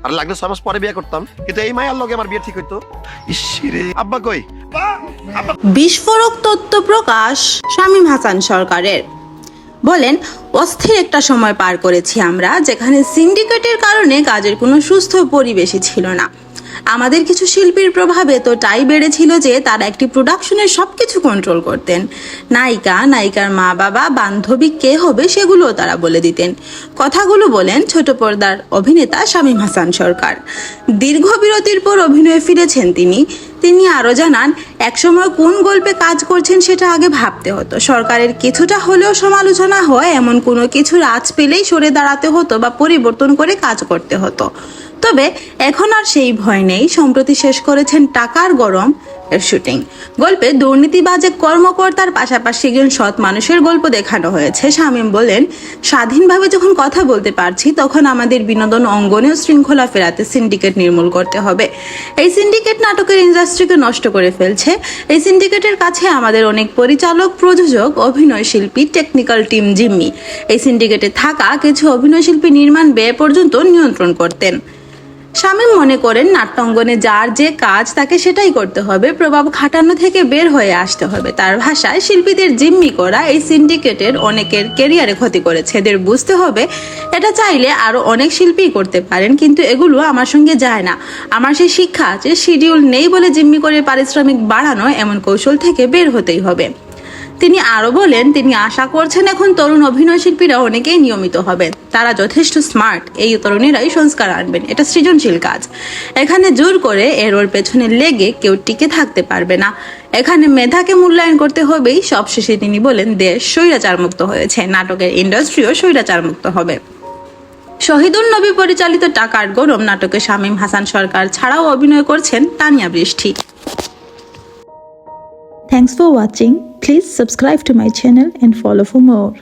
আর লাগলে 6 মাস পরে বিয়ে করতাম, কিন্তু এই মায়ের লগে আমার বিয়ে ঠিক হইতো। ইসিরে আব্বা কই? বিস্ফোরক তথ্য প্রকাশ শামীম হাসান সরকারের। বলেন, অস্থির একটা সময় পার করেছি আমরা, যেখানে সিন্ডিকেটের কারণে কাজের কোনো সুস্থ পরিবেশই ছিল না। আমাদের কিছু শিল্পীর প্রভাবে এতটাই বেড়েছিল যে তারা একটি প্রোডাকশনের সবকিছু কন্ট্রোল করতেন। নায়িকার মা বাবা, বান্ধবী কে হবে সেগুলোও তারা বলে দিতেন। কথাগুলো বলেন ছোট পর্দার অভিনেতা শামীম হাসান সরকার। দীর্ঘ বিরতির পর অভিনয়ে ফিরেছেন তিনি আরও জানান, একসময় কোন গল্পে কাজ করছেন সেটা আগে ভাবতে হতো। সরকারের কিছুটা হলেও সমালোচনা হয় এমন কোনো কিছুর আঁচ পেলেই সরে দাঁড়াতে হতো বা পরিবর্তন করে কাজ করতে হতো। তবে এখন আর সেই ভয় নেই। সম্প্রতি শেষ করেছেন টাকার গরম এর শুটিং। গল্পে দুর্নীতিবাজ এক কর্মকর্তার পাশাপাশি একজন সৎ মানুষের গল্প দেখানো হয়েছে। শামীম বলেন, স্বাধীনভাবে যখন কথা বলতে পারছি তখন আমাদের বিনোদন অঙ্গনেও শৃঙ্খলা ফেরাতে সিন্ডিকেট নির্মূল করতে হবে। এই সিন্ডিকেট নাটকের ইন্ডাস্ট্রিকে নষ্ট করে ফেলছে। এই সিন্ডিকেটের কাছে আমাদের অনেক পরিচালক, প্রযোজক, অভিনয় শিল্পী, টেকনিক্যাল টিম জিম্মি। এই সিন্ডিকেটে থাকা কিছু অভিনয় শিল্পী নির্মাণ ব্যয় পর্যন্ত নিয়ন্ত্রণ করতেন। শামীম মনে করেন, নাট্যাঙ্গনে যার যে কাজ তাকে সেটাই করতে হবে, প্রভাব খাটানো থেকে বের হয়ে আসতে হবে। তার ভাষায়, শিল্পীদের জিম্মি করা এই সিন্ডিকেটের অনেকের ক্যারিয়ারে ক্ষতি করেছে। এদের বুঝতে হবে এটা চাইলে আরো অনেক শিল্পীই করতে পারেন, কিন্তু এগুলো আমার সঙ্গে যায় না। আমার সেই শিক্ষা আছে, শিডিউল নেই বলে জিম্মি করে পারিশ্রমিক বাড়ানো, এমন কৌশল থেকে বের হতেই হবে। তিনি আরো বলেন, তিনি আশা করছেন এখন তরুণ অভিনয় শিল্পীরা অনেকেই নিয়মিত হবেন। তারা যথেষ্ট স্মার্ট, এই তরুণীরাই সংস্কার আনবেন। এটা সৃজনশীল কাজ। এখানে জোর করে এর পেছনে লেগে কেউ টিকে থাকতে পারবে না। এখানে মেধাকে মূল্যায়ন করতে হবেই। সবশেষে তিনি বলেন, দেশ স্বৈরাচার মুক্ত হয়েছে, নাটকের ইন্ডাস্ট্রিও স্বৈরাচার মুক্ত হবে। শহীদুল নবী পরিচালিত টাকার গরম নাটকে শামীম হাসান সরকার ছাড়াও অভিনয় করছেন তানিয়া বৃষ্টি। Thanks for watching. Please subscribe to my channel and follow for more.